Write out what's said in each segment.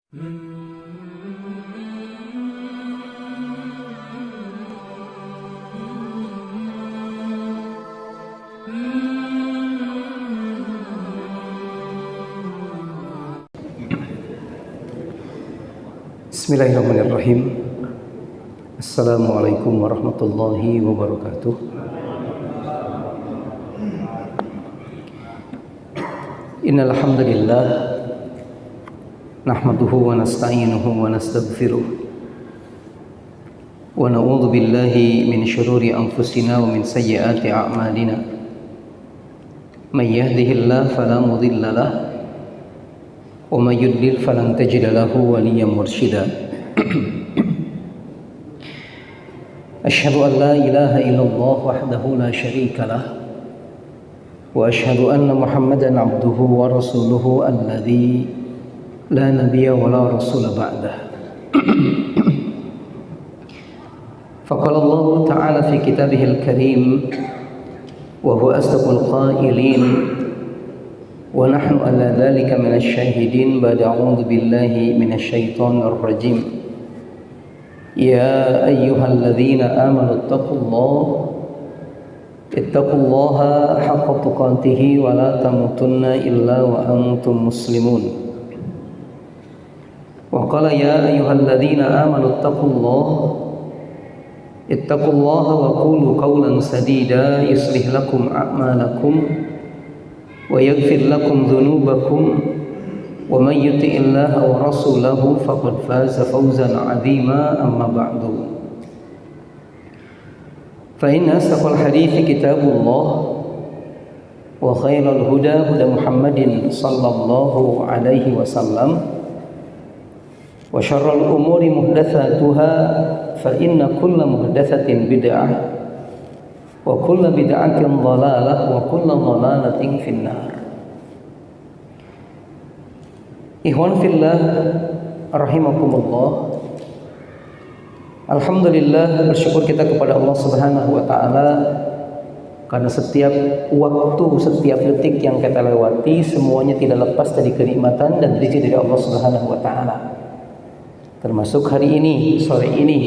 Bismillahirrahmanirrahim. Assalamualaikum warahmatullahi wabarakatuh. Innal hamdalillah nahmaduhu wa nasta'inuhu wa nastaghfiruh wa na'udzu billahi min shururi anfusina wa min sayyiati a'malina. May yahdihillahu fala mudilla lahu وَمَنْ يُضْلِلْ فَلَنْ تَجِدَ لَهُ وَلِيًّا مُرْشِدًا أشهد أن لا إله إلا الله وحده لا شريك له وأشهد أن محمدًا عبده ورسوله الذي لا نبي ولا رسول بعده فقال الله تعالى في كتابه الكريم وهو أصدق القائلين ونحن على ذلك من الشاهدين بعد أعوذ بالله من الشيطان الرجيم يا أيها الذين آمنوا اتقوا الله حق تقاته ولا تموتن إلا وأنتم مسلمون وقال يا أيها الذين آمنوا اتقوا الله وقولوا قولا سديدا يصلح لكم أعمالكم ويغفر لكم ذنوبكم ومن يطع الله ورسوله فقد فاز فوزا عظيما أما بعد فإن أصدق الحديث كتاب الله وخير الهدى هدى محمد صلى الله عليه وسلم وشر الأمور محدثاتها فإن كل محدثة بدعة وكل بدعة ضلالة وكل ضلالة في النار. Ikhwan fillah rahimakumullah. Alhamdulillah, bersyukur kita kepada Allah Subhanahu wa taala karena setiap waktu, setiap detik yang kita lewati semuanya tidak lepas dari kenikmatan dan rezeki dari Allah Subhanahu wa taala. Termasuk hari ini, sore ini,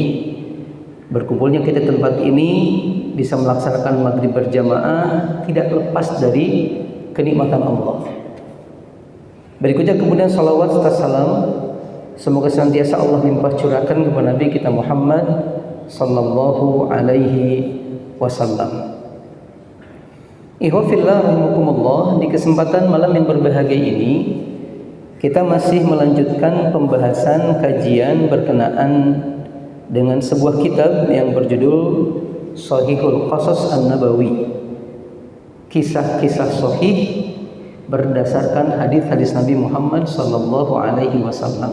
berkumpulnya kita di tempat ini bisa melaksanakan maghrib berjamaah tidak lepas dari kenikmatan Allah. Berikutnya kemudian salawat serta salam semoga senantiasa Allah limpah curahkan kepada Nabi kita Muhammad sallallahu alaihi wasallam. Ikhwan fillah rahimakumullah, di kesempatan malam yang berbahagia ini kita masih melanjutkan pembahasan kajian berkenaan dengan sebuah kitab yang berjudul Shahihul Qasas An-Nabawi, kisah-kisah sahih berdasarkan hadis-hadis Nabi Muhammad sallallahu alaihi wasallam.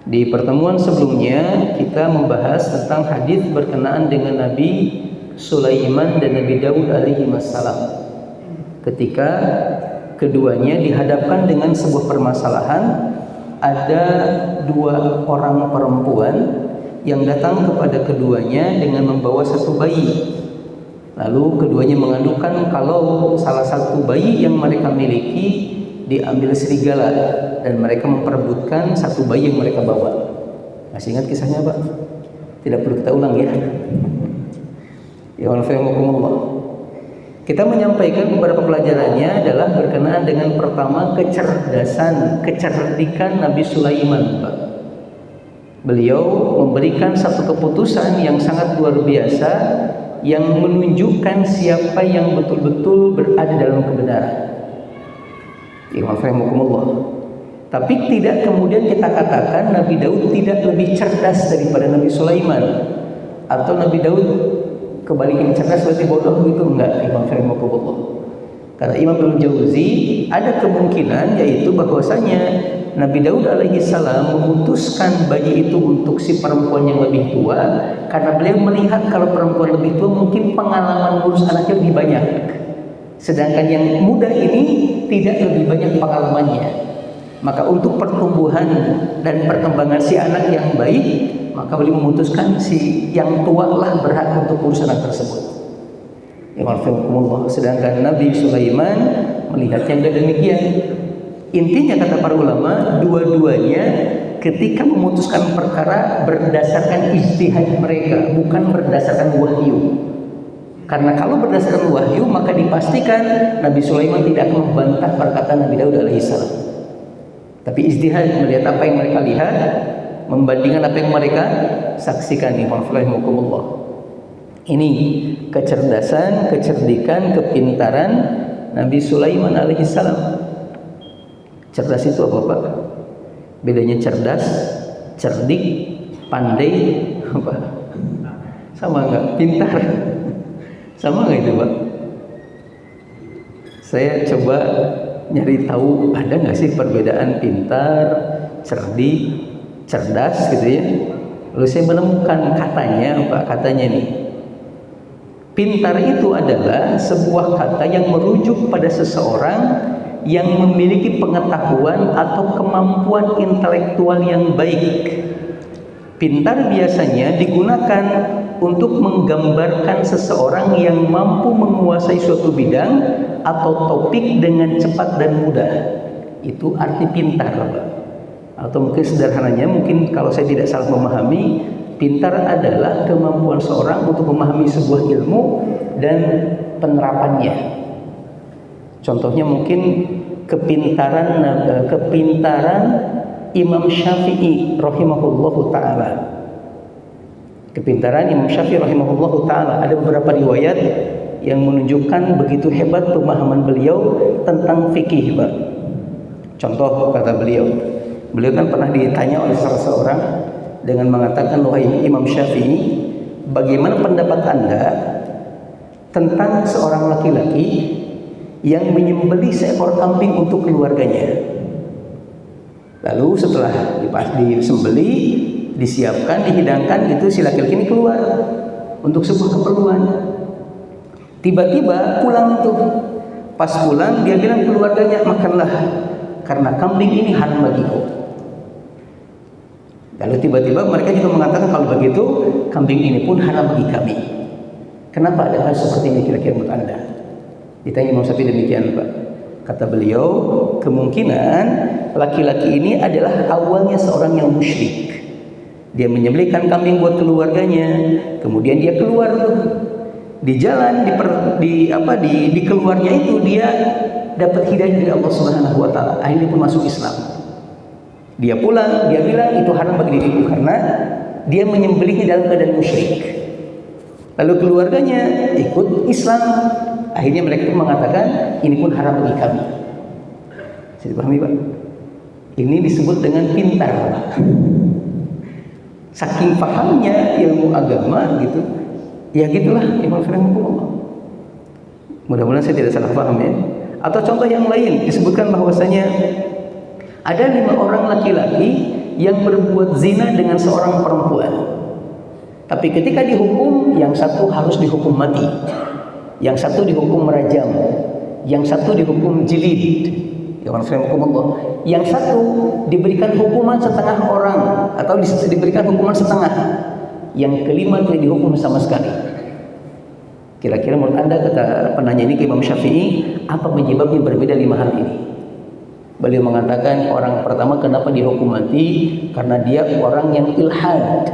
Di pertemuan sebelumnya kita membahas tentang hadis berkenaan dengan Nabi Sulaiman dan Nabi Daud alaihi wassalam. Ketika keduanya dihadapkan dengan sebuah permasalahan, ada dua orang perempuan yang datang kepada keduanya dengan membawa satu bayi. Lalu keduanya mengadukan kalau salah satu bayi yang mereka miliki diambil serigala dan mereka memperebutkan satu bayi yang mereka bawa. Masih ingat kisahnya, Pak? Tidak perlu kita ulang ya. Ya Allah. Kita menyampaikan beberapa pelajarannya adalah berkenaan dengan pertama kecerdasan, kecerdikan Nabi Sulaiman, Pak. Beliau memberikan satu keputusan yang sangat luar biasa yang menunjukkan siapa yang betul-betul berada dalam kebenaran. Tapi tidak kemudian kita katakan Nabi Daud tidak lebih cerdas daripada Nabi Sulaiman, atau Nabi Daud kebalikan cerdas berarti bodoh, itu enggak. Kata Imam Ibnu Jauzi, ada kemungkinan yaitu bahwasanya Nabi Daud alaihi salam memutuskan bayi itu untuk si perempuan yang lebih tua karena beliau melihat kalau perempuan lebih tua mungkin pengalaman ngurus anaknya lebih banyak, sedangkan yang muda ini tidak lebih banyak pengalamannya. Maka untuk pertumbuhan dan perkembangan si anak yang baik, maka beliau memutuskan si yang tua lah berhak untuk urus anak tersebut. Sedangkan Nabi Sulaiman melihatnya tidak demikian. Intinya kata para ulama, dua-duanya ketika memutuskan perkara berdasarkan ijtihad mereka, bukan berdasarkan wahyu. Karena kalau berdasarkan wahyu, maka dipastikan Nabi Sulaiman tidak akan membantah perkataan Nabi Daud alaihissalam. Tapi ijtihad, melihat apa yang mereka lihat, membandingkan apa yang mereka saksikan. Ini kecerdasan, kecerdikan, kepintaran Nabi Sulaiman alaihissalam. Cerdas itu apa Pak? Bedanya cerdas, cerdik, pandai, apa? Sama nggak? Pintar, sama nggak itu Pak? Saya coba nyari tahu ada nggak sih perbedaan pintar, cerdik, cerdas gitu ya. Lalu saya menemukan katanya, Pak, katanya nih. Pintar itu adalah sebuah kata yang merujuk pada seseorang yang memiliki pengetahuan atau kemampuan intelektual yang baik. Pintar biasanya digunakan untuk menggambarkan seseorang yang mampu menguasai suatu bidang atau topik dengan cepat dan mudah. Itu arti pintar, Pak. Atau mungkin sederhananya, mungkin kalau saya tidak salah memahami, pintar adalah kemampuan seorang untuk memahami sebuah ilmu dan penerapannya. Contohnya mungkin kepintaran Imam Syafi'i rahimahullahu taala. Kepintaran Imam Syafi'i rahimahullahu taala, ada beberapa riwayat yang menunjukkan begitu hebat pemahaman beliau tentang fikih, Pak. Contoh kata beliau kan pernah ditanya oleh salah seorang dengan mengatakan, "Wahai Imam Syafi'i, bagaimana pendapat Anda tentang seorang laki-laki yang menyembelih seekor kambing untuk keluarganya?" Lalu setelah disembelih, disiapkan, dihidangkan, itu si laki-laki ini keluar untuk sebuah keperluan. Tiba-tiba pulang tuh. Pas pulang dia bilang keluarganya, "Makanlah, karena kambing ini haram bagiku." Lalu tiba-tiba mereka juga mengatakan, "Kalau begitu kambing ini pun haram bagi kami." Kenapa ada hal seperti ini kira-kira menurut Anda? Ditanya Imam Syafi'i demikian, Pak. Kata beliau, kemungkinan laki-laki ini adalah awalnya seorang yang musyrik. Dia menyembelihkan kambing buat keluarganya, kemudian dia keluar tuh. Di jalan di keluarnya itu dia dapat hidayah dari Allah Subhanahu wa taala. Akhirnya pun masuk Islam. Dia pulang, dia bilang itu haram bagi diriku karena dia menyembelihnya dalam keadaan musyrik. Lalu keluarganya ikut Islam. Akhirnya mereka pun mengatakan ini pun haram bagi kami. Saya dipahami, Pak? Ini disebut dengan pintar, Pak. Saking pahamnya ilmu agama gitu. Ya gitulah Imam Firmanullah. Mudah-mudahan saya tidak salah paham ya. Atau contoh yang lain disebutkan bahwasanya ada 5 orang laki-laki yang berbuat zina dengan seorang perempuan. Tapi ketika dihukum, yang satu harus dihukum mati, yang satu dihukum merajam, yang satu dihukum jilid. Yang satu diberikan hukuman setengah orang atau diberikan hukuman setengah. Yang kelima tidak dihukum sama sekali. Kira-kira menurut Anda, kata penanya ini ke Imam Syafi'i, apa penyebabnya berbeda 5 hal ini? Beliau mengatakan orang pertama kenapa dihukum mati? Karena dia orang yang ilhad.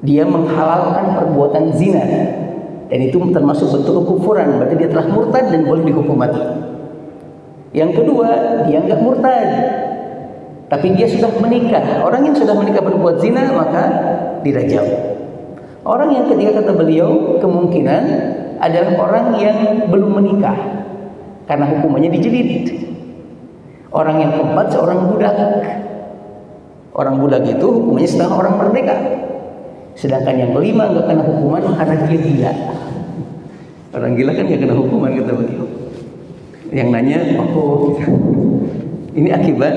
Dia menghalalkan perbuatan zina. Dan itu termasuk bentuk kekufuran, berarti dia telah murtad dan boleh dihukum mati. Yang kedua, dia enggak murtad, tapi dia sudah menikah. Orang yang sudah menikah berbuat zina maka dirajam. Orang yang ketiga kata beliau kemungkinan adalah orang yang belum menikah karena hukumannya dijilid. Orang yang keempat seorang budak. Orang budak itu hukumannya setengah orang merdeka. Sedangkan yang kelima enggak kena hukuman karena dia gila. Orang gila kan enggak kena hukuman kata beliau. Yang nanya, ini akibat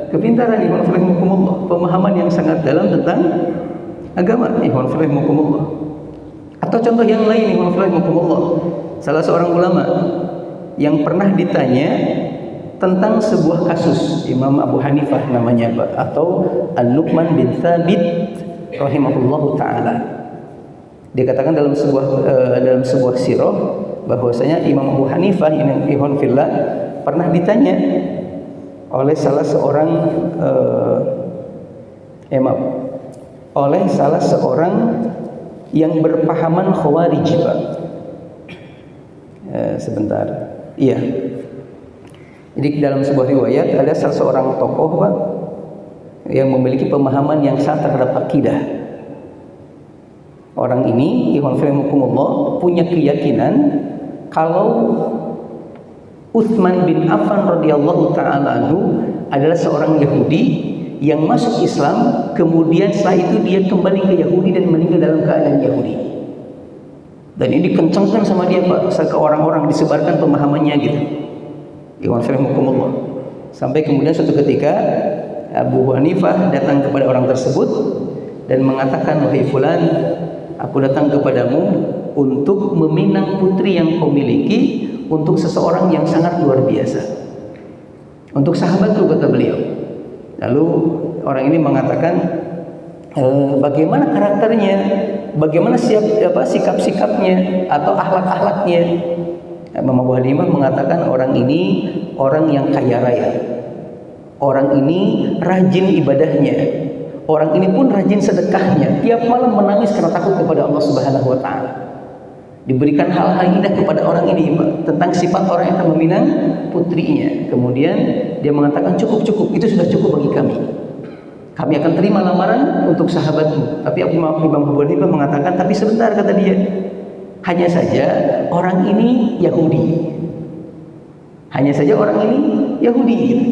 kepintaran Imam Firmanullah, pemahaman yang sangat dalam tentang agama Imam Firmanullah. Atau contoh yang lain Imam Firmanullah, salah seorang ulama yang pernah ditanya tentang sebuah kasus, Imam Abu Hanifah namanya, atau An-Nu'man bin Thabit rahimahullahu taala. Dia katakan dalam sebuah sirah bahwasanya Imam Abu Hanifah ini Ibn Fillah pernah ditanya oleh salah seorang oleh salah seorang yang berpahaman Khawarij, Pak. Sebentar. Iya. Jadi dalam sebuah riwayat ada salah seorang tokoh, Pak, yang memiliki pemahaman yang sangat terhadap akidah. Orang ini, ikhwan fillah, punya keyakinan kalau Utsman bin Affan radhiyallahu taala anhu adalah seorang Yahudi yang masuk Islam, kemudian setelah itu dia kembali ke Yahudi dan meninggal dalam keadaan Yahudi. Dan ini dikencangkan sama dia, Pak, ke orang-orang, disebarkan pemahamannya gitu. Ikhwan fillah. Sampai kemudian suatu ketika Abu Hanifah datang kepada orang tersebut dan mengatakan, "Wahai fulan, aku datang kepadamu untuk meminang putri yang kau miliki untuk seseorang yang sangat luar biasa. Untuk sahabatku," kata beliau. Lalu orang ini mengatakan, bagaimana karakternya, bagaimana sikap-sikapnya atau akhlak-akhlaknya. Imam Abu Hanifah mengatakan orang ini orang yang kaya raya, orang ini rajin ibadahnya, orang ini pun rajin sedekahnya, tiap malam menangis karena takut kepada Allah Subhanahu wa taala. Diberikan hal-hal indah kepada orang ini, Pak, tentang sifat orang yang akan meminang putrinya. Kemudian dia mengatakan, cukup, itu sudah cukup bagi kami. Kami akan terima lamaran untuk sahabatmu. Tapi Imam Abu Hanifah mengatakan, tapi sebentar, kata dia, hanya saja orang ini Yahudi. Hanya saja orang ini Yahudi. Gitu.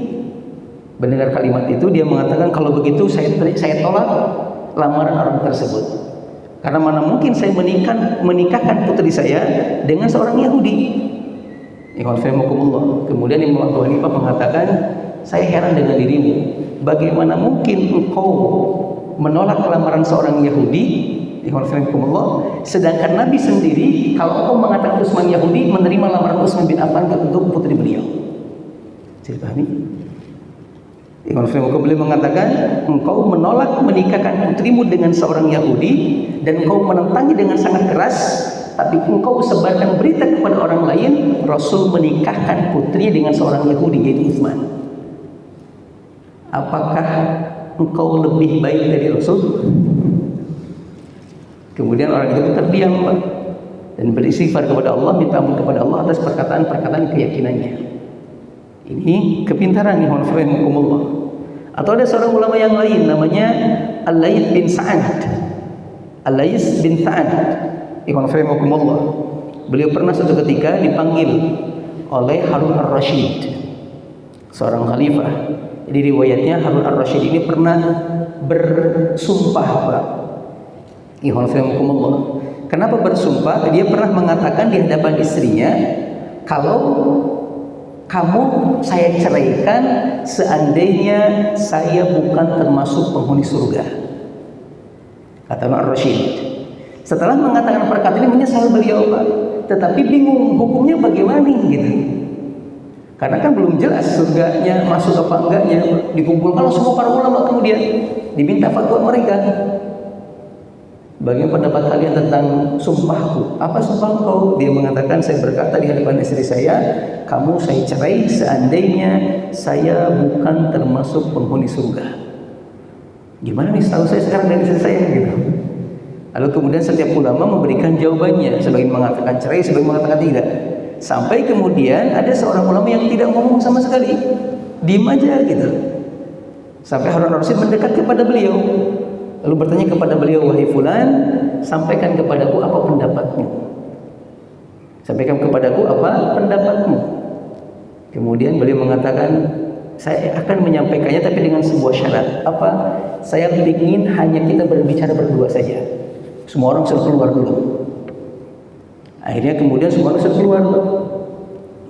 Mendengar kalimat itu, dia mengatakan, kalau begitu saya tolak lamaran orang tersebut. Karena mana mungkin saya menikahkan putri saya dengan seorang Yahudi. Kemudian Imam Abu Hanifah mengatakan, saya heran dengan dirimu. Bagaimana mungkin engkau menolak lamaran seorang Yahudi? Sedangkan Nabi sendiri, kalau engkau mengatakan Utsman Yahudi, menerima lamaran Utsman bin Affan untuk putri beliau. Saya pahami? Beliau mengatakan, engkau menolak menikahkan putrimu dengan seorang Yahudi dan engkau menentangi dengan sangat keras, tapi engkau sebarkan berita kepada orang lain Rasul menikahkan putrinya dengan seorang Yahudi, yaitu Utsman. Apakah engkau lebih baik dari Rasul? Kemudian orang itu terdiam, Pak, dan beristighfar kepada Allah, minta ampun kepada Allah atas perkataan-perkataan keyakinannya. Ini kepintaran, ihwan fillah. Atau ada seorang ulama yang lain namanya Al-Layth bin Sa'ad. Al-Layth bin Sa'ad, ihwan fillah. Beliau pernah suatu ketika dipanggil oleh Harun ar-Rasyid, seorang khalifah. Jadi riwayatnya Harun ar-Rasyid ini pernah bersumpah, Pak. Ihwan fillah. Kenapa bersumpah? Dia pernah mengatakan di hadapan istrinya, kalau kamu saya ceraikan seandainya saya bukan termasuk penghuni surga, kata Ar-Rasyid. Setelah mengatakan perkataan ini menyesal beliau, Pak, tetapi bingung hukumnya bagaimana nih gitu. Karena kan belum jelas surganya masuk apa enggaknya. Dikumpulkan semua para ulama, kemudian diminta fatwa mereka. Bagaimana pendapat kalian tentang sumpahku? Apa sumpah kau? Dia mengatakan, saya berkata di hadapan istri saya, kamu saya cerai seandainya saya bukan termasuk penghuni surga. Gimana nih setahu saya sekarang dari istri saya gitu. Lalu kemudian setiap ulama memberikan jawabannya, sebagian mengatakan cerai, sebagian mengatakan tidak. Sampai kemudian ada seorang ulama yang tidak ngomong sama sekali, diam aja gitu. Sampai Harun ar-Rasyid mendekat kepada beliau, lalu bertanya kepada beliau, wahai fulan, sampaikan kepadaku apa pendapatmu. Sampaikan kepadaku apa pendapatmu. Kemudian beliau mengatakan, saya akan menyampaikannya tapi dengan sebuah syarat. Apa? Saya ingin hanya kita berbicara berdua saja. Semua orang suruh keluar dulu. Akhirnya kemudian semua orang suruh keluar.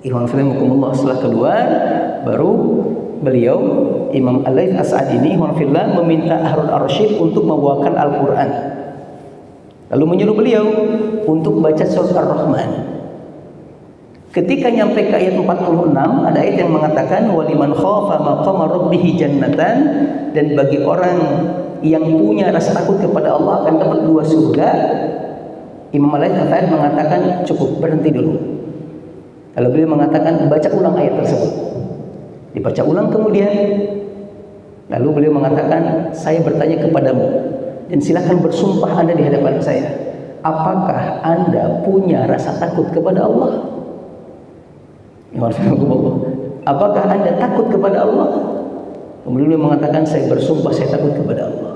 Ihwan fillah, setelah keluar, baru beliau Imam Al-Layth As-Sa'ad ini meminta Harun ar-Rasyid untuk membawakan Al-Quran. Lalu menyuruh beliau untuk baca surat Ar-Rahman. Ketika nyampe ke ayat 46, ada ayat yang mengatakan waliman khafa maqama rabbih jannatan, dan bagi orang yang punya rasa takut kepada Allah akan dapat 2 surga. Imam Al-Layth As-Sa'ad mengatakan cukup, berhenti dulu. Lalu beliau mengatakan baca ulang ayat tersebut. Dibaca ulang kemudian, lalu beliau mengatakan, saya bertanya kepadamu, dan silakan bersumpah Anda di hadapan saya, apakah Anda punya rasa takut kepada Allah? Apakah Anda takut kepada Allah? Kemudian beliau mengatakan, saya bersumpah saya takut kepada Allah.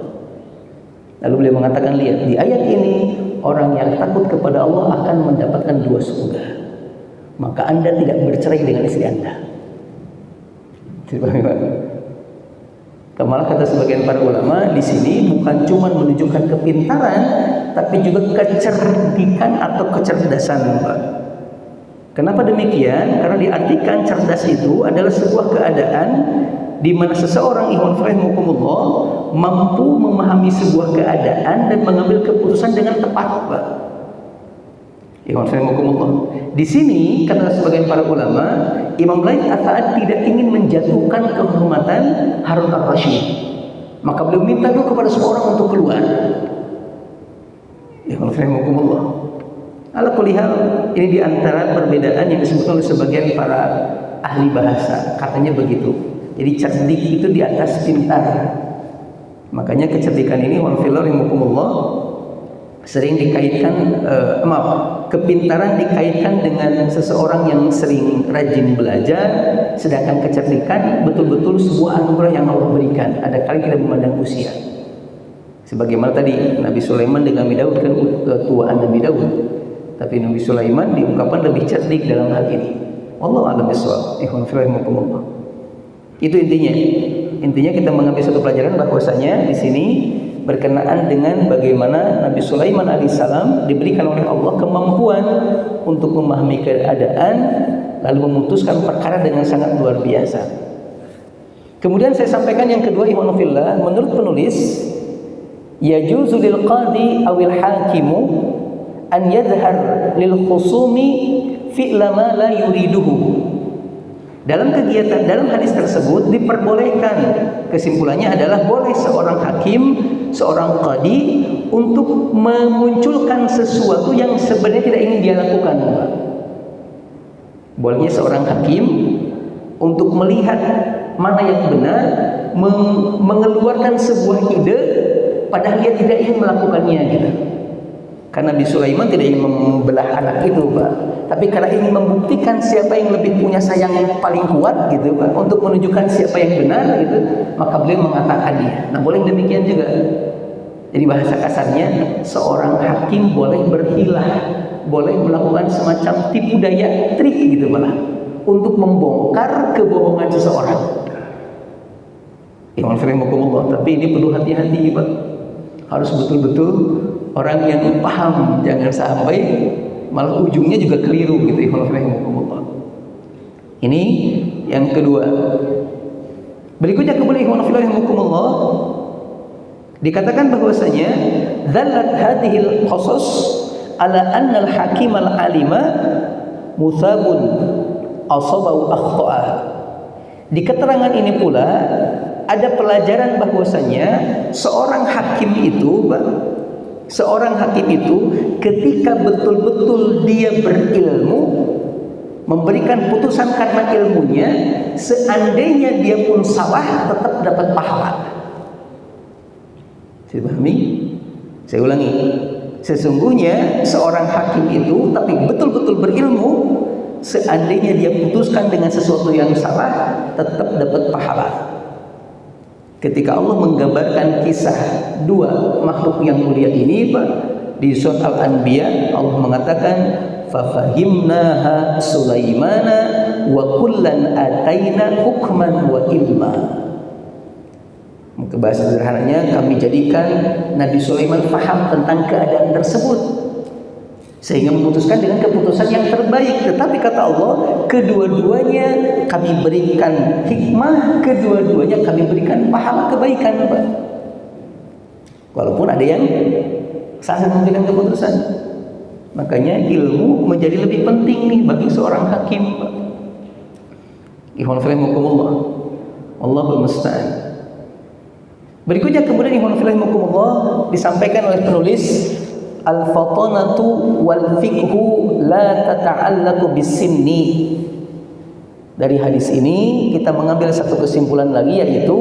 Lalu beliau mengatakan, lihat, di ayat ini orang yang takut kepada Allah akan mendapatkan 2 surga. Maka Anda tidak bercerai dengan istri Anda. Malah kata sebagian para ulama, di sini bukan cuma menunjukkan kepintaran, tapi juga kecerdikan atau kecerdasan, Pak. Kenapa demikian? Karena diartikan cerdas itu adalah sebuah keadaan di mana seseorang ikhwanullah mampu memahami sebuah keadaan dan mengambil keputusan dengan tepat, Pak. Di sini kata sebagian para ulama, Imam Laits As-Sa'ad tidak ingin menjatuhkan kehormatan Harun Ar-Rasyid. Maka beliau minta dulu kepada seorang untuk keluar. Ala kulli hal, ini diantara perbedaan yang disebutkan oleh sebagian para ahli bahasa. Katanya begitu. Jadi cerdik itu di atas pintar. Makanya kecerdikan ini sering dikaitkan, kepintaran dikaitkan dengan seseorang yang sering rajin belajar, sedangkan kecerdikan betul-betul sebuah anugerah yang Allah berikan. Ada kali tidak memandang usia. Sebagaimana tadi Nabi Sulaiman dengan Nabi Daud kan tuaan Nabi Daud, tapi Nabi Sulaiman diungkapkan lebih cerdik dalam hal ini. Wallahu a'lam bishawab. Itu intinya. Intinya kita mengambil satu pelajaran bahwasanya di sini berkenaan dengan bagaimana Nabi Sulaiman alaihissalam diberikan oleh Allah kemampuan untuk memahami keadaan lalu memutuskan perkara dengan sangat luar biasa. Kemudian saya sampaikan yang kedua, ikhwanullah, menurut penulis, yajuzu lil qadi awil hakimu an yadhhar lil khusumi fi'la ma la yuriduhu. Dalam hadis tersebut diperbolehkan, kesimpulannya adalah boleh seorang hakim, seorang qadi untuk memunculkan sesuatu yang sebenarnya tidak ingin dia lakukan. Bolehnya seorang hakim untuk melihat mana yang benar, mengeluarkan sebuah ide padahal dia tidak ingin melakukannya gitu. Karena Nabi Sulaiman tidak ingin membelah anak itu, Pak. Tapi karena ingin membuktikan siapa yang lebih punya sayang yang paling kuat gitu, Pak, untuk menunjukkan siapa yang benar gitu, maka beliau mengatakannya. Nah, boleh demikian juga. Jadi bahasa kasarnya, seorang hakim boleh berhilah, boleh melakukan semacam tipu daya, trik gitu malah, untuk membongkar kebohongan seseorang. Tapi ini perlu hati-hati, Pak. Harus betul-betul orang yang paham, jangan sampai malah ujungnya juga keliru gitu. Ini yang kedua. Berikutnya kemudian dikatakan bahwasanya dhallat hadhil qasas ala anna al-hakim al-alima musabun asabau akhta'a. Di keterangan ini pula ada pelajaran bahwasanya seorang hakim itu ketika betul-betul dia berilmu, memberikan putusan karena ilmunya, seandainya dia pun salah tetap dapat pahala. Saya pahami? Saya ulangi. Sesungguhnya seorang hakim itu tapi betul-betul berilmu, seandainya dia putuskan dengan sesuatu yang salah tetap dapat pahala. Ketika Allah menggambarkan kisah dua makhluk yang mulia ini, Pak, di surat Al-Anbiya, Allah mengatakan fafahimnaha Sulaimana wa kullan ataina hukman wa ilma. Maka bahasa sederhananya, kami jadikan Nabi Sulaiman faham tentang keadaan tersebut sehingga memutuskan dengan keputusan yang terbaik. Tetapi kata Allah, kedua-duanya kami berikan hikmah, kedua-duanya kami berikan pahala kebaikan, Pak. Walaupun ada yang salah memberikan keputusan. Makanya ilmu menjadi lebih penting nih bagi seorang hakim, Pak. Ikhwan fillah, Allahul musta'an. Berikutnya kemudian ikhwan fillah disampaikan oleh penulis, al-fatanatu wal fiqhu la tata'allaqu bisinni. Dari hadis ini kita mengambil satu kesimpulan lagi, yaitu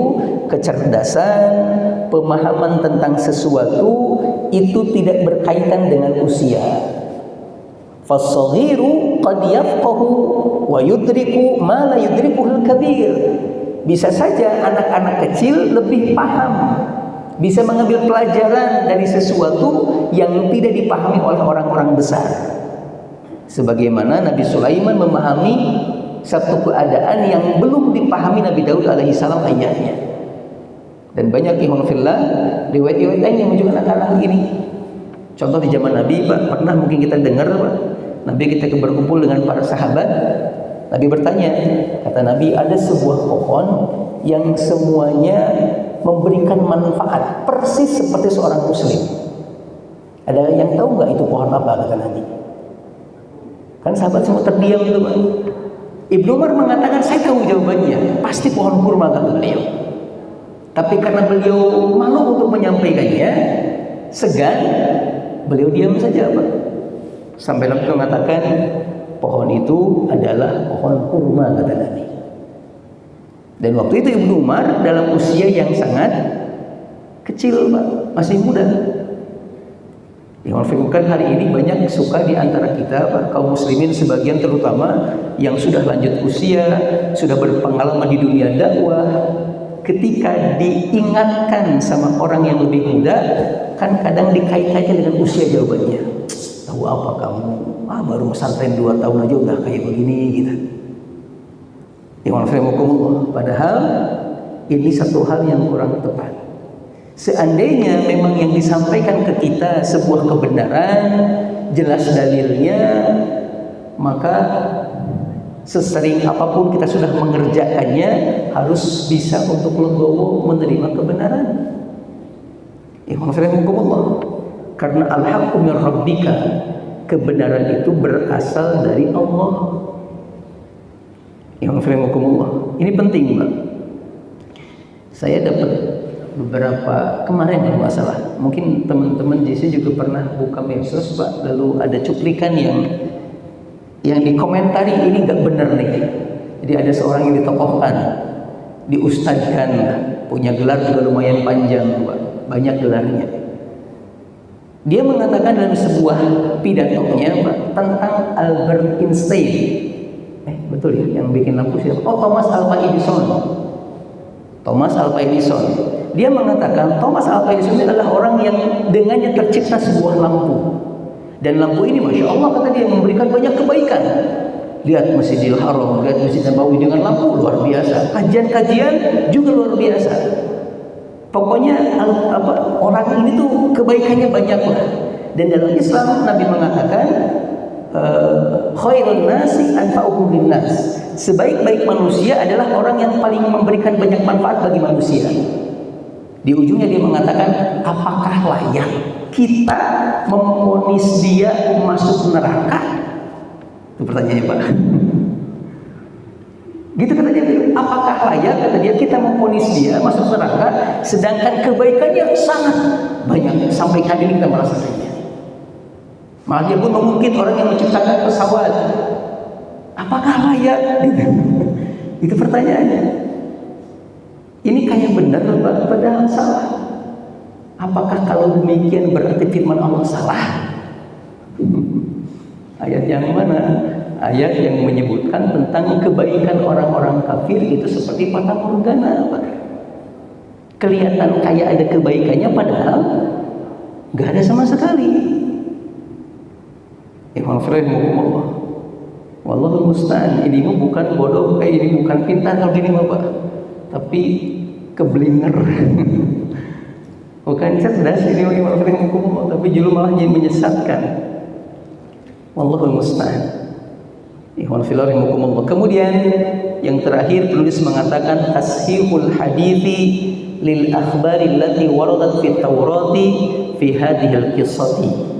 kecerdasan, pemahaman tentang sesuatu itu tidak berkaitan dengan usia. Fas-saghiru qad yafqahu wa yudriku ma la yudrikuhul kabir. Bisa saja anak-anak kecil lebih paham, bisa mengambil pelajaran dari sesuatu yang tidak dipahami oleh orang-orang besar. Sebagaimana Nabi Sulaiman memahami satu keadaan yang belum dipahami Nabi Daud alaihissalam ayahnya. Dan banyak ikhwan fillah riwayat-riwayat lain yang menunjukkan hal ini. Contoh di zaman Nabi, Pak, pernah mungkin kita dengar, Pak, Nabi kita berkumpul dengan para sahabat. Nabi bertanya, kata Nabi, ada sebuah pohon yang semuanya memberikan manfaat persis seperti seorang muslim. Ada yang tahu nggak itu pohon apa, kata Nabi? Kan sahabat semua terdiam gitu, Pak. Ibnu Umar mengatakan, saya tahu jawabannya, pasti pohon kurma, kata beliau. Tapi karena beliau malu untuk menyampaikannya, segan, beliau diam saja, Pak. Sampai Nabi mengatakan, pohon itu adalah pohon kurma, kata Nabi. Dan waktu itu Ibnu Umar dalam usia yang sangat kecil, Pak, masih muda. Yang kan hari ini banyak suka di antara kita, Pak, kaum muslimin sebagian terutama yang sudah lanjut usia, sudah berpengalaman di dunia dakwah, ketika diingatkan sama orang yang lebih muda, kan kadang dikait-kaitkan dengan usia jawabannya. Tahu apa kamu? Baru pesantren 2 tahun aja udah kayak begini gitu. Padahal ini satu hal yang kurang tepat. Seandainya memang yang disampaikan ke kita sebuah kebenaran, jelas dalilnya, maka sesering apapun kita sudah mengerjakannya, harus bisa untuk legowo menerima kebenaran. Karena al-haqqu min rabbika, kebenaran itu berasal dari Allah. Ini penting, Pak. Saya dapat beberapa kemarin ya masalah, mungkin teman-teman JC juga pernah buka medsos, Pak, lalu ada cuplikan yang dikomentari, ini nggak benar nih. Jadi ada seorang yang ditokohkan, diustadkan, punya gelar juga lumayan panjang, Pak, banyak gelarnya. Dia mengatakan dalam sebuah pidatonya, Pak, tentang Albert Einstein. Betul ya, yang bikin lampu siapa? Thomas Alva Edison. Thomas Alva Edison. Dia mengatakan Thomas Alva Edison adalah orang yang dengannya tercipta sebuah lampu. Dan lampu ini, Masya Allah, kata dia, memberikan banyak kebaikan. Lihat Masjidil Haram, lihat Masjid Nabawi dengan lampu, luar biasa. Kajian-kajian juga luar biasa. Pokoknya orang ini tuh kebaikannya banyak lah. Dan dalam Islam Nabi mengatakan, khairun nasi anfa'uhum linnas. Sebaik-baik manusia adalah orang yang paling memberikan banyak manfaat bagi manusia. Di ujungnya dia mengatakan, apakah layak kita memvonis dia masuk neraka? Itu pertanyaannya, Pak. Gitu kata dia. Apakah layak, kata dia, kita memvonis dia masuk neraka, sedangkan kebaikannya sangat banyak sampai hari ini kita merasakannya. Malah dia pun mengungkit orang yang menciptakan pesawat. Apakah layak? Itu pertanyaannya. Ini kayak benar, Pak, padahal salah. Apakah kalau demikian berarti firman Allah salah? Ayat yang mana? Ayat yang menyebutkan tentang kebaikan orang-orang kafir itu seperti fata morgana, Pak. Kelihatan kayak ada kebaikannya, padahal gak ada sama sekali. Wallahul musta'an. Ini bukan bodoh, ini bukan pintar kalau gini, Pak, tapi keblinger. Bukan cerdas ini, tapi justru malah jadi menyesatkan. Wallahul musta'an. Kemudian yang terakhir, penulis mengatakan tashihul hadithi lil akhbari allati waradat fi Taurati fi hadhil qissati.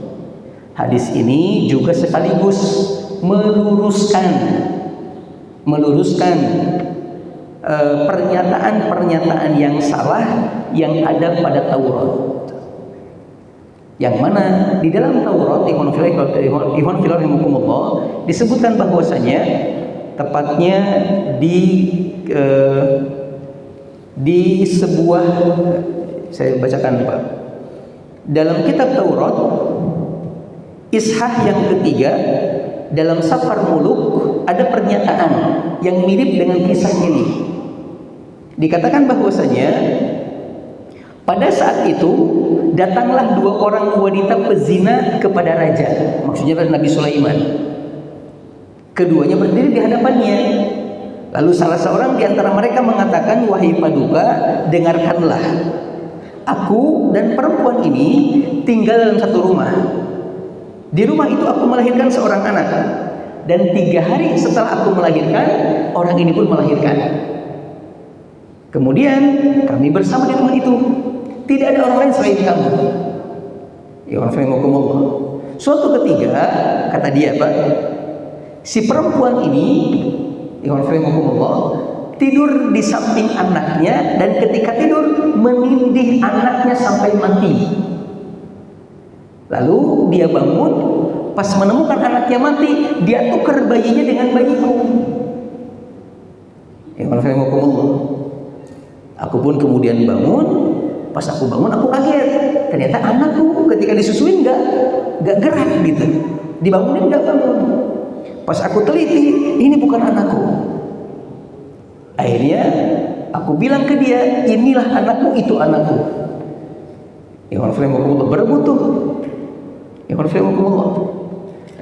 Hadis ini juga sekaligus meluruskan pernyataan-pernyataan yang salah yang ada pada Taurat. Yang mana di dalam Taurat, disebutkan bahwasanya tepatnya di sebuah, saya bacakan Pak, dalam kitab Taurat Ishah yang ketiga dalam Safar Muluk ada pernyataan yang mirip dengan kisah ini. Dikatakan bahwasanya pada saat itu datanglah dua orang wanita pezina kepada raja, maksudnya Nabi Sulaiman. Keduanya berdiri di hadapannya. Lalu salah seorang di antara mereka mengatakan, "Wahai Paduka, dengarkanlah. Aku dan perempuan ini tinggal dalam satu rumah. Di rumah itu aku melahirkan seorang anak. Dan 3 hari setelah aku melahirkan, orang ini pun melahirkan. Kemudian kami bersama di rumah itu. Tidak ada orang lain selain kamu." Ya Allah. Suatu ketika, kata dia, Pak, si perempuan ini, ya Allah, tidur di samping anaknya, dan ketika tidur menindih anaknya sampai mati. Lalu dia bangun, pas menemukan anaknya mati, dia tukar bayinya dengan bayiku. Ya Allah. Aku pun kemudian bangun. Pas aku bangun, aku kaget. Ternyata anakku ketika disusuin nggak gerak gitu. Dibangunin nggak bangun. Pas aku teliti, ini bukan anakku. Akhirnya aku bilang ke dia, inilah anakku, itu anakku. Ya Allah, berebut tuh. Ya Allah,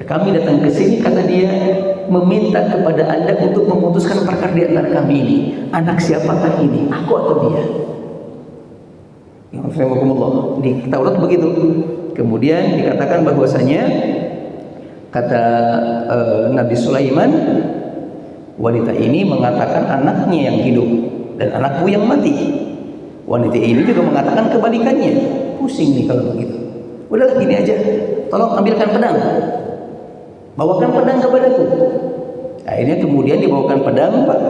kami datang ke sini, kata dia, meminta kepada Anda untuk memutuskan perkara di antara kami ini. Anak siapakah ini? Aku atau dia? Ya Allah, di Taurat begitu. Kemudian dikatakan bahwasanya kata Nabi Sulaiman, wanita ini mengatakan anaknya yang hidup dan anakku yang mati. Wanita ini juga mengatakan kebalikannya. Pusing nih kalau begitu. Udahlah gini aja, tolong ambilkan pedang, bawakan pedang kepadaku. Akhirnya kemudian dibawakan pedang, Pak.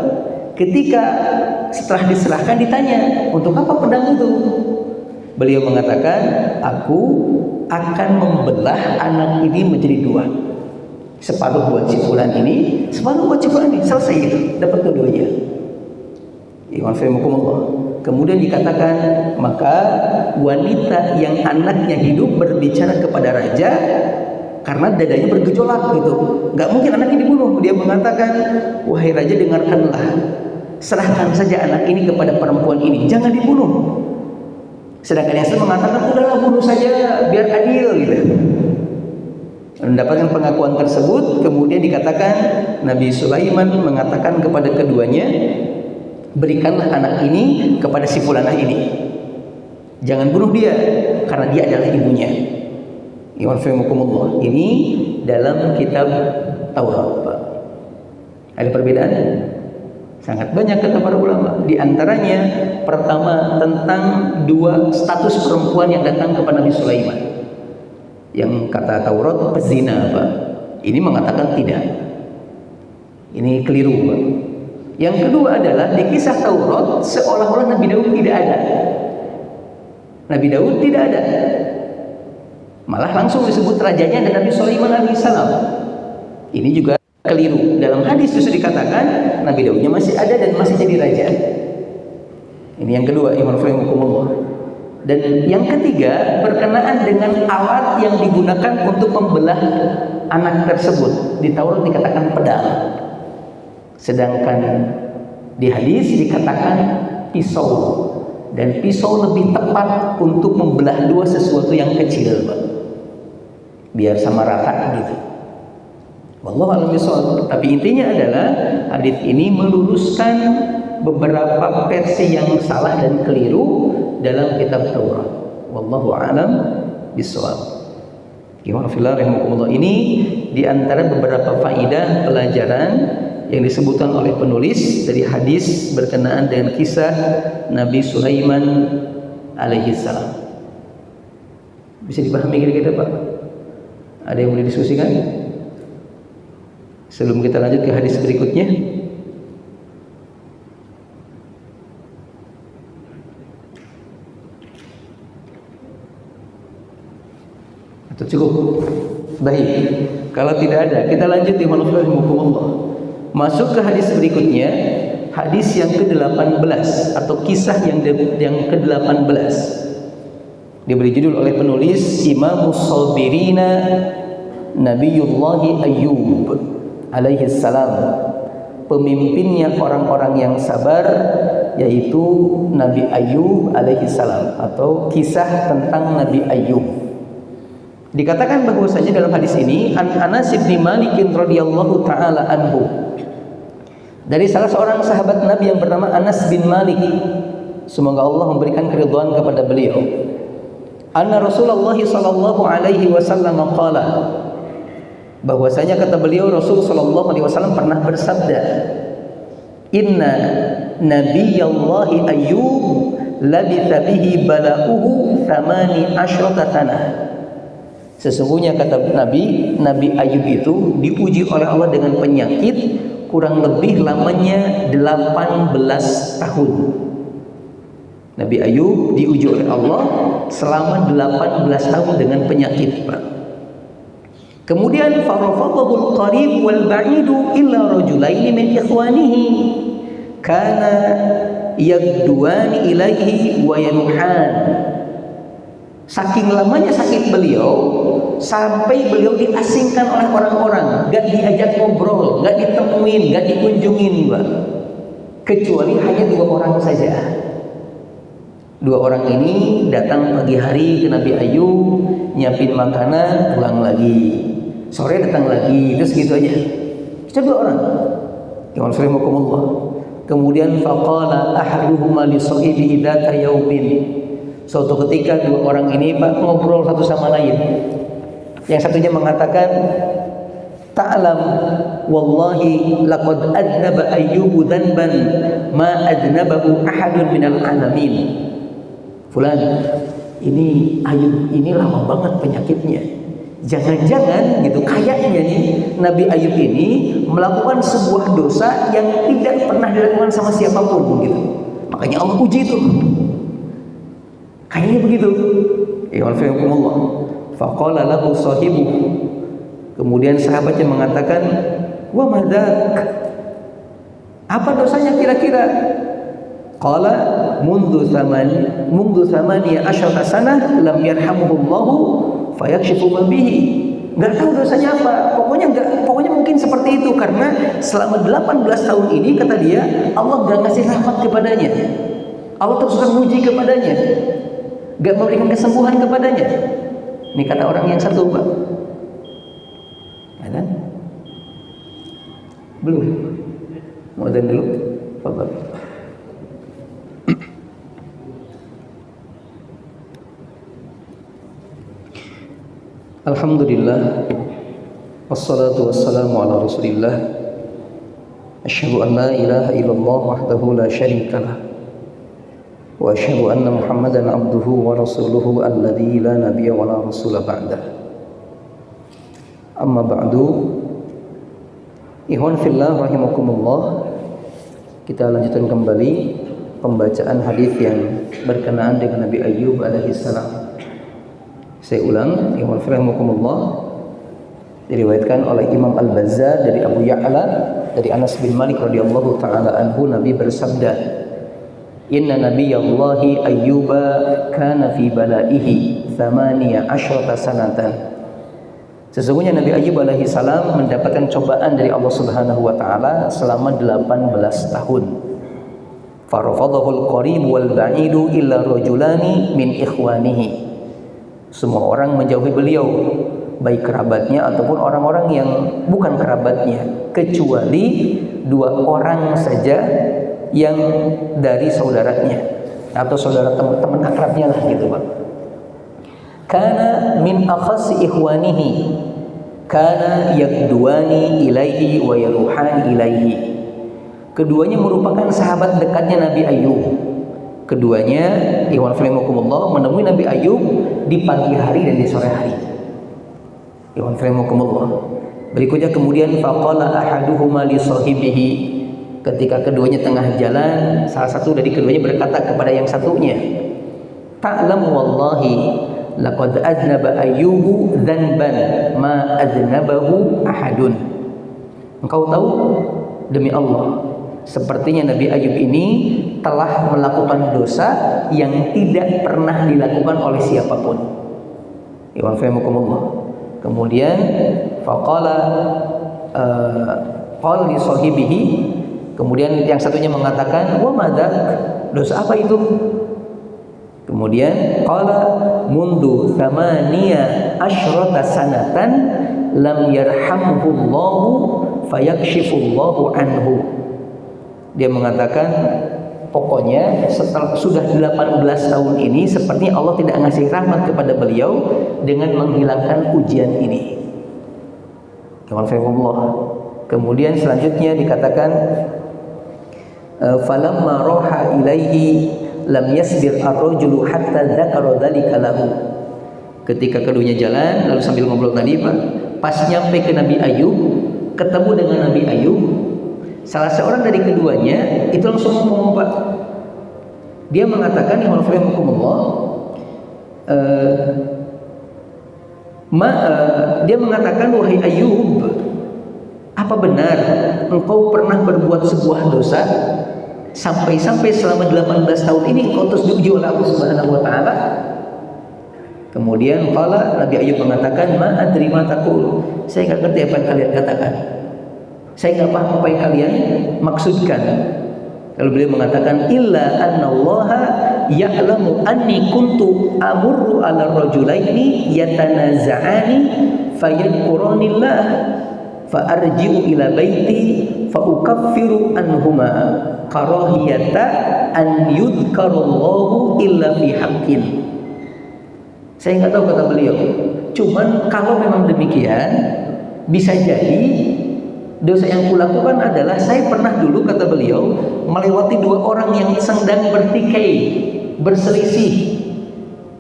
Ketika setelah diserahkan ditanya, untuk apa pedang itu? Beliau mengatakan, aku akan membelah anak ini menjadi 2. Separuh buat si fulan ini, separuh buat si fulan ini. Selesai itu, dapat dua-duanya. Kemudian dikatakan, maka wanita yang anaknya hidup berbicara kepada raja karena dadanya bergejolak gitu. Gak mungkin anaknya dibunuh. Dia mengatakan, wahai raja, dengarkanlah, serahkan saja anak ini kepada perempuan ini, jangan dibunuh. Sedangkan yang mengatakan, udahlah bunuh saja biar adil gitu. Mendapatkan pengakuan tersebut, kemudian dikatakan Nabi Sulaiman mengatakan kepada keduanya, berikanlah anak ini kepada si fulanah ini. Jangan bunuh dia karena dia adalah ibunya. Ini dalam kitab Taurat, Pak. Ada perbedaan? Sangat banyak kata para ulama. Di antaranya pertama tentang 2 status perempuan yang datang kepada Nabi Sulaiman. Yang kata Taurat pezina, Pak. Ini mengatakan tidak. Ini keliru, Pak. Yang kedua adalah di kisah Taurat seolah-olah Nabi Daud tidak ada. Nabi Daud tidak ada. Malah langsung disebut rajanya dan Nabi Sulaiman alaihissalam. Ini juga keliru. Dalam hadis justru dikatakan Nabi Daudnya masih ada dan masih jadi raja. Ini yang kedua, dan yang ketiga berkenaan dengan alat yang digunakan untuk membelah anak tersebut. Di Taurat dikatakan pedang, sedangkan di hadis dikatakan pisau, dan pisau lebih tepat untuk membelah 2 sesuatu yang kecil, Pak, biar sama rata gitu. Wallahu a'lam bishawab. Tapi intinya adalah hadis ini meluruskan beberapa versi yang salah dan keliru dalam kitab Taurat. Wallahu a'lam bishawab. Ini di antara beberapa faidah pelajaran yang disebutkan oleh penulis dari hadis berkenaan dengan kisah Nabi Sulaiman alaihissalam. Bisa dipahami kira-kira, Pak? Ada yang boleh diskusikan? Sebelum kita lanjut ke hadis berikutnya. Atau cukup? Baik. Kalau tidak ada, kita lanjut di manfaat hukum Allah. Masuk ke hadis berikutnya, hadis yang ke-18 atau kisah yang ke-18. Diberi judul oleh penulis Imamus Sabirina Nabiyullahi Ayyub alaihi salam. Pemimpinnya orang-orang yang sabar, yaitu Nabi Ayyub alaihi salam, atau kisah tentang Nabi Ayyub. Dikatakan bahwasanya dalam hadis ini Anas bin Malik radhiyallahu taala anhu, dari salah seorang sahabat Nabi yang bernama Anas bin Malik, semoga Allah memberikan keridhaan kepada beliau, anna Rasulullah sallallahu alaihi wasallam qala, bahwasanya kata beliau Rasul sallallahu alaihi wasallam pernah bersabda, inna nabiyallahi Ayyub labitha bihi bala'uhu 18 tanah. Sesungguhnya kata Nabi Ayyub itu diuji oleh Allah dengan penyakit kurang lebih lamanya 18 tahun. Nabi Ayyub diuji oleh Allah selama 18 tahun dengan penyakit, Pak. Kemudian farafadahul qarib wal ba'idu illa rajulaini min ikhwanihi kana yagduani ilaihi wa yanuhan. Saking lamanya sakit beliau sampai beliau diasingkan oleh orang-orang, gak diajak ngobrol, gak ditemuin, gak dikunjungin, Pak. Kecuali hanya 2 orang saja. 2 orang ini datang pagi hari ke Nabi Ayyub, nyiapin makanan, pulang lagi. Sore datang lagi, terus gitu aja. Cuma 2 orang. Ya Allah. Kemudian faqala ahaduhuma li sahibihi dzata yaumin. Suatu ketika 2 orang ini, Pak, ngobrol satu sama lain. Yang satunya mengatakan, ta'lam wallahi laqad adnaba ayyubu dhanban ma adnabahu ahadun minal alamin. Fulan, ini Ayyub ini lama banget penyakitnya. Jangan-jangan gitu, kayaknya nih Nabi Ayyub ini melakukan sebuah dosa yang tidak pernah dilakukan sama siapapun gitu. Makanya Allah uji itu. Kayaknya begitu. Ya Allah. Faqala lahu sahibu. Kemudian sahabatnya mengatakan, "Wa madak?" Apa dosanya kira-kira? Qala mundu thamaniya asyara sanah lam yarhamuhullahu fayakshifu ma bihi. Enggak tahu dosanya apa. Pokoknya mungkin seperti itu karena selama 18 tahun ini kata dia, Allah enggak ngasih rahmat kepadanya. Allah terus menguji kepadanya. Enggak memberikan kesembuhan kepadanya. Ini kata orang yang satu, Pak. Ya kan? Belum. Mau adzan dulu? Fadhal. Alhamdulillah, wassalatu wassalamu ala rasulillah, asyhadu an la ilaha illallah wahdahu la syarikalah, wa asyhadu anna muhammadan abduhu wa rasuluhu alladzi la nabiyya wa la rasula ba'dah. Amma ba'du, ikhwan fillah rahimakumullah. Kita lanjutkan kembali pembacaan hadis yang berkenaan dengan Nabi Ayyub alaihi salam. Saya ulang, ikhwan fillah, diriwayatkan oleh Imam Al-Bazzar dari Abu Ya'la dari Anas bin Malik radhiyallahu taala anhu, Nabi bersabda, "Inna nabiyallahi Ayyuba kana fi balaihi 18 sanatan." Sesungguhnya Nabi Ayyub alaihi salam mendapatkan cobaan dari Allah Subhanahu wa taala selama 18 tahun. Farafadahul qarib wal ba'idu illa rajulani min ikhwanihi. Semua orang menjauhi beliau, baik kerabatnya ataupun orang-orang yang bukan kerabatnya, kecuali 2 orang saja yang dari saudaranya atau saudara teman akrabnya lah gitu, Pak. Kana min akhas ikhwanihi, kana yakduani ilaihi wa yaruhani ilaihi. Keduanya merupakan sahabat dekatnya Nabi Ayyub. Keduanya, ikhwan fillah, menemui Nabi Ayyub di pagi hari dan di sore hari. Ikhwan fillah. Berikutnya kemudian faqala ahaduhuma li sahibihi. Ketika keduanya tengah jalan, salah satu dari keduanya berkata kepada yang satunya, "Ta'lam wallahi laqad adnaba Ayyubu dzanban ma adnabahu ahadun." Engkau tahu demi Allah, sepertinya Nabi Ayub ini telah melakukan dosa yang tidak pernah dilakukan oleh siapapun. Iwan fahimukumullah. Kemudian faqala qala li sahibihi, kemudian yang satunya mengatakan, wa madak, dosa apa itu? Kemudian qala mundu thamaniya asyrata sanatan lam yarhamhullahu fayakshifullahu anhu. Dia mengatakan, pokoknya setelah sudah 18 tahun ini sepertinya Allah tidak ngasih rahmat kepada beliau dengan menghilangkan ujian ini. Kemudian selanjutnya dikatakan, falamma roha ilaihi lam yasbir ar-rajulu hatta dzakara dzalika lahu. Ketika keduanya jalan lalu sambil ngobrol tadi Pak, pas nyampe ke Nabi Ayub, ketemu dengan Nabi Ayub, salah seorang dari keduanya itu langsung ngomong Pak. Dia mengatakan, dia mengatakan, wahai Ayub, apa benar engkau pernah berbuat sebuah dosa sampai-sampai selama 18 tahun ini engkau terus diuji oleh Allah Subhanahu wa taala? Kemudian Nabi Ayub mengatakan, ma adri ma taqul, saya enggak ngerti apa yang kalian katakan. Saya enggak paham apa yang kalian maksudkan. Lalu beliau mengatakan, illa annallaha ya'lamu anni kuntu amurru 'ala rajulaini yatanaza'ani fayadhkuranillah fa arji'u ila baiti fa ukaffiru anhuma karahiyata an yudhkarallahu illa fi haqqin. Saya enggak tahu, kata beliau. Cuman kalau memang demikian, bisa jadi dosa yang kulakukan adalah saya pernah dulu, kata beliau, melewati dua orang yang sedang bertikai, berselisih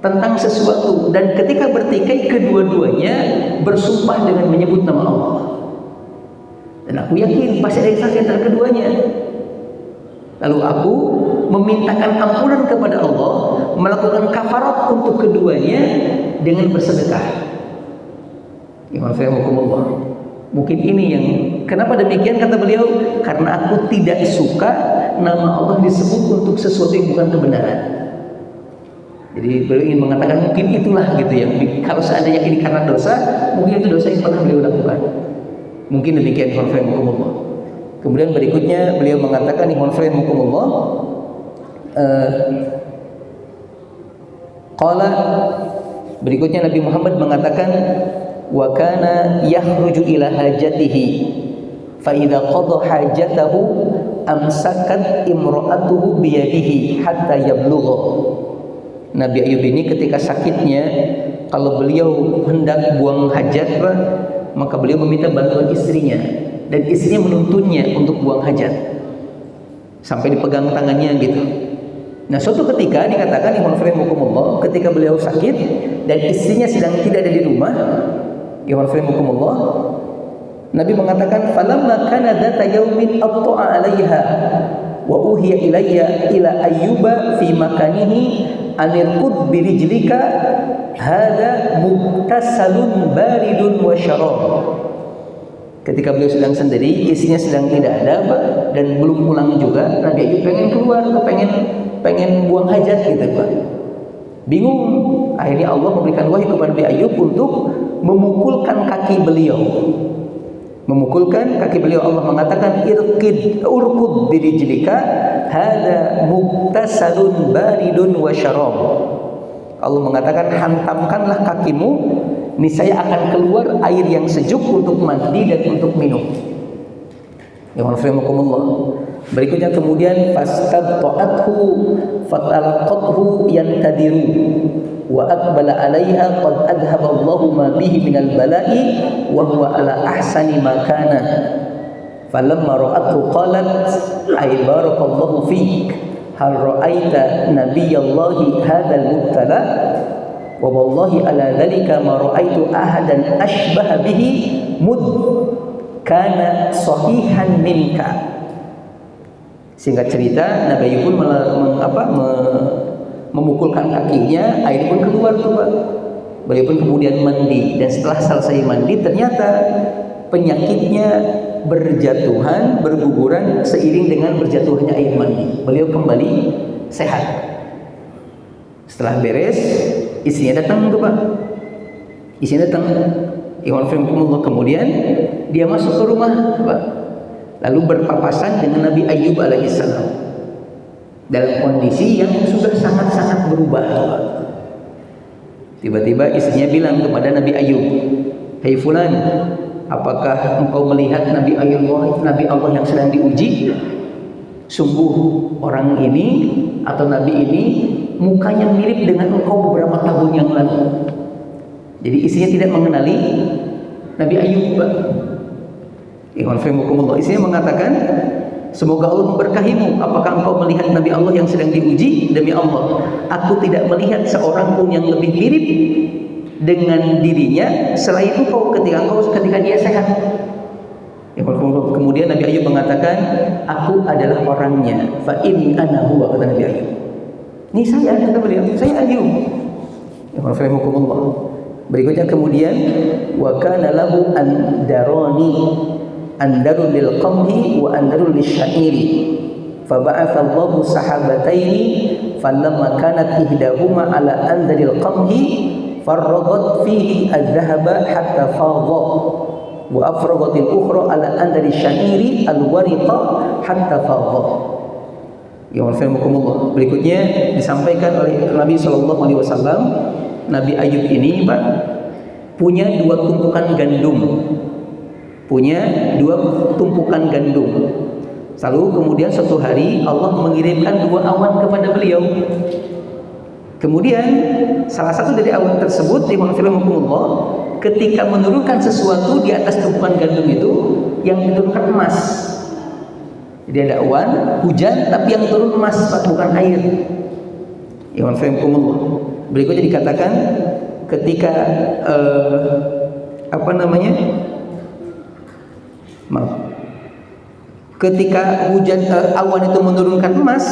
tentang sesuatu, dan ketika bertikai kedua-duanya bersumpah dengan menyebut nama Allah. Dan aku yakin pasti ada yang salah antara keduanya. Lalu aku memintakan ampunan kepada Allah, melakukan kafarat untuk keduanya dengan bersedekah. Mungkin ini yang kenapa demikian, kata beliau, karena aku tidak suka nama Allah disebut untuk sesuatu yang bukan kebenaran. Jadi beliau ingin mengatakan mungkin itulah gitu ya. Kalau seandainya ini karena dosa, mungkin itu dosa yang pernah beliau lakukan. Mungkin demikian. Kemudian berikutnya beliau mengatakan, qala, berikutnya Nabi Muhammad mengatakan, wa kana yahruju ila hajatihi fa idza qada hajatahu amsakat imra'atuhu biyadihi hatta yablugha. Nabi Ayub ini ketika sakitnya, kalau beliau hendak buang hajat, maka beliau meminta bantuan istrinya, dan istrinya menuntunnya untuk buang hajat sampai dipegang tangannya gitu. Nah, suatu ketika dikatakan, ketika beliau sakit dan istrinya sedang tidak ada di rumah, Nabi mengatakan, falamma kana dzata yaumin atta'a 'alaiha wa uhiya ilayya ila ayyuba fi makanihi anirqud bi rijlika hadza muktasalun baridun wa syarab. Ketika beliau sedang sendiri, istrinya sedang tidak ada dan belum pulang juga, Nabi Ayub pengen keluar, pengen buang hajat gitu Pak. Bingung. Akhirnya Allah memberikan wahyu kepada Nabi Ayub untuk memukulkan kaki beliau. Memukulkan kaki beliau, Allah mengatakan, urkud birijlika hada muktasalun baridun wa syarab. Allah mengatakan, hantamkanlah kakimu, niscaya akan keluar air yang sejuk untuk mandi dan untuk minum. Berikutnya kemudian fastabta'athu fatalaqathu yantadiru wa aqbala 'alaiha qad adhaba Allahu ma bihi minal bala'i wa huwa ala ahsani ma kana. Falamma ra'athu qalat ay barakallahu fik hal ra'aita nabiyallahi hadzal mubtala wa wallahi ala dzalika ma ra'aitu ahadan ashbaha bihi mud kana sahihan minka. Singkat cerita, Nabi Ayub pun memukulkan kakinya, air pun keluar tuh Pak. Beliau pun kemudian mandi, dan setelah selesai mandi ternyata penyakitnya berjatuhan, berguguran seiring dengan berjatuhnya air mani. Beliau kembali sehat. Setelah beres, istrinya datang tuh Pak. Istrinya datang. Kemudian dia masuk ke rumah Pak. Lalu berpapasan dengan Nabi Ayub alaihissalam dalam kondisi yang sudah sangat-sangat berubah Pak. Tiba-tiba istrinya bilang kepada Nabi Ayub, "Hei fulan, apakah engkau melihat Nabi Allah yang sedang diuji? Sungguh orang ini atau Nabi ini mukanya mirip dengan engkau beberapa tahun yang lalu." Jadi istrinya tidak mengenali Nabi Ayub. Istrinya mengatakan, "Semoga Allah memberkahimu. Apakah engkau melihat Nabi Allah yang sedang diuji? Demi Allah, aku tidak melihat seorang pun yang lebih mirip dengan dirinya selain engkau ketika dia sehat." Kemudian Nabi Ayub mengatakan, "Aku adalah orangnya. Fa in ana huwa," kata Nabi Ayub. Ini saya, kata beliau, saya Ayub. Berikutnya kemudian, "Wa kana lahu andarul lil qamhi wa andarul lisyairi fa ba'atha Allahu sahabataini falamma kanat ihdahuma ala andaril qamhi farradat fihi adh-dhahaba hatta fadha wa afragatil ukhra ala andarish syairi al-wariqa hatta fadha." Berikutnya disampaikan oleh Nabi SAW, Nabi Ayub ini Pak punya dua tumpukan gandum. Lalu kemudian suatu hari Allah mengirimkan dua awan kepada beliau. Kemudian salah satu dari awan tersebut ketika menurunkan sesuatu di atas tumpukan gandum itu yang diturunkan emas. Jadi ada awan hujan tapi yang turun emas bukan air. Berikutnya dikatakan ketika ketika hujan awan itu menurunkan emas,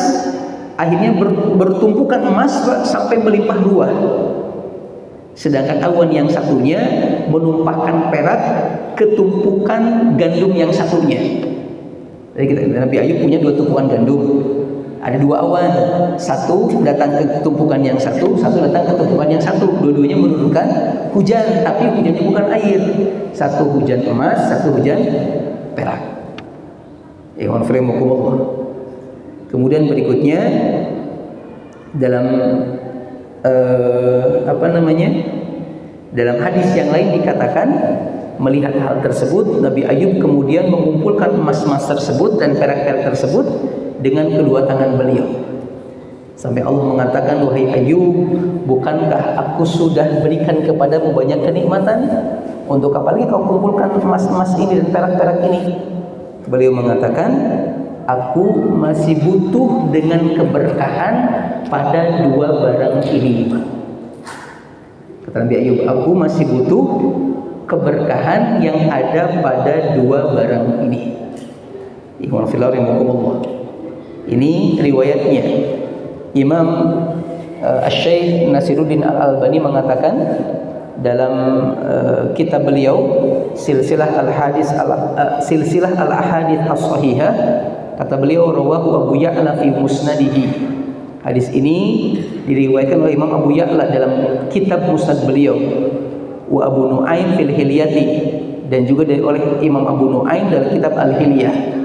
akhirnya bertumpukan emas sampai melimpah ruah. Sedangkan awan yang satunya menumpahkan perak ke tumpukan gandum yang satunya. Jadi Nabi Ayub punya dua tumpukan gandum. Ada dua awan, satu datang ke tumpukan yang satu datang ke tumpukan yang satu. Dua-duanya menurunkan hujan, tapi hujannya bukan air. Satu hujan emas, satu hujan perak. Kemudian berikutnya dalam dalam hadis yang lain dikatakan, melihat hal tersebut Nabi Ayub kemudian mengumpulkan emas-emas tersebut dan perak-perak tersebut dengan kedua tangan beliau, sampai Allah mengatakan, "Wahai Ayub, bukankah aku sudah berikan kepadamu banyak kenikmatan? Untuk apa lagi kau kumpulkan emas-emas ini dan perak-perak ini?" Beliau mengatakan, "Aku masih butuh dengan keberkahan pada dua barang ini." Kata Nabi Ayub, "Aku masih butuh keberkahan yang ada pada dua barang ini." Ini riwayatnya. Imam Asy-Syaikh Nasiruddin Al-Albani mengatakan dalam kitab beliau Silsilah Al-Ahadits As-Shahihah, kata beliau, rawahu Abu Ya'la fi musnadihi. Hadis ini diriwayatkan oleh Imam Abu Ya'la dalam kitab musnad beliau, wa Abu Nu'aim fil Hilyati, dan juga oleh Imam Abu Nu'aim dalam kitab Al-Hilyah,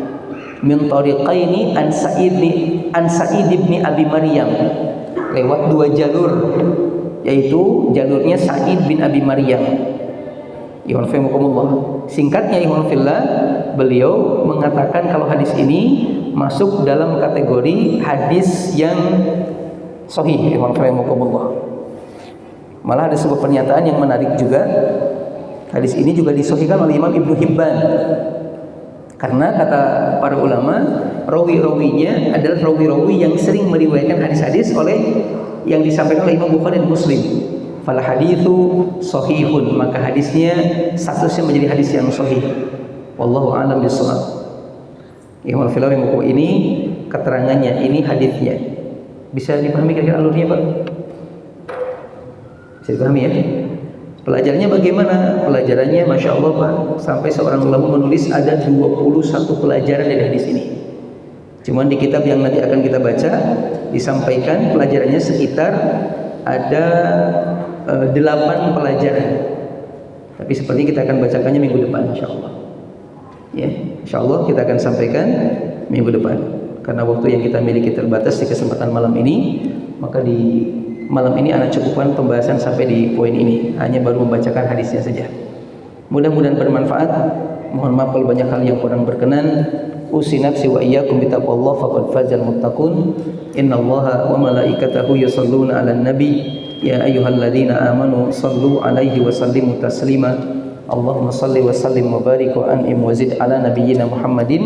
min tariqaini an Sa'id bin Abi Maryam, lewat dua jalur, yaitu jalurnya Sa'id bin Abi Maryam. Singkatnya beliau mengatakan kalau hadis ini masuk dalam kategori hadis yang sahih. Malah ada sebuah pernyataan yang menarik juga. Hadis ini juga disahihkan oleh Imam Ibnu Hibban. Karena kata para ulama, rawi-rawinya adalah rawi-rawi yang sering meriwayatkan hadis-hadis yang disampaikan oleh Imam Bukhari dan Muslim. Fal haditsu shahihun, maka hadisnya statusnya menjadi hadis yang sahih. Wallahu a'lam bishawab. Ini keterangannya, ini hadisnya. Bisa dipahami kira-kira alurnya, Pak? Bisa dipahami ya? Pelajarannya bagaimana? Pelajarannya Masya Allah Pak, sampai seorang ulama menulis ada 21 pelajaran dari hadis ini. Cuman di kitab yang nanti akan kita baca disampaikan pelajarannya sekitar ada 8 pelajaran. Tapi sepertinya kita akan bacakannya minggu depan Insya Allah. Ya, Insya Allah kita akan sampaikan minggu depan. Karena waktu yang kita miliki terbatas di kesempatan malam ini, maka di malam ini anak cukupkan pembahasan sampai di poin ini. Hanya baru membacakan hadisnya saja. Mudah-mudahan bermanfaat. Mohon maaf kalau banyak hal yang kurang berkenan. Usi nafsi wa iyyakum bi taqwallah faqad fazal muttaqun. Innallaha wa malaikatahu yusholluna 'alan nabi ya ayyuhalladzina amanu shallu 'alaihi wa sallimu taslima. Allahumma shalli wa sallim wa barik wa an'im wa zid 'ala nabiyyina Muhammadin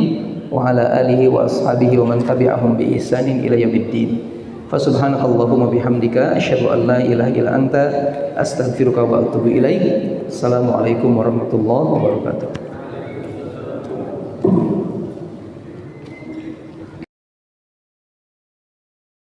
wa 'ala alihi wa ashabihi wa man tabi'ahum bi ihsanin ila yaumiddin. Fa subhanakallahumma bihamdika asyhadu an la ilaha illa anta astaghfiruka wa atubu ilaik. Assalamualaikum warahmatullahi wabarakatuh.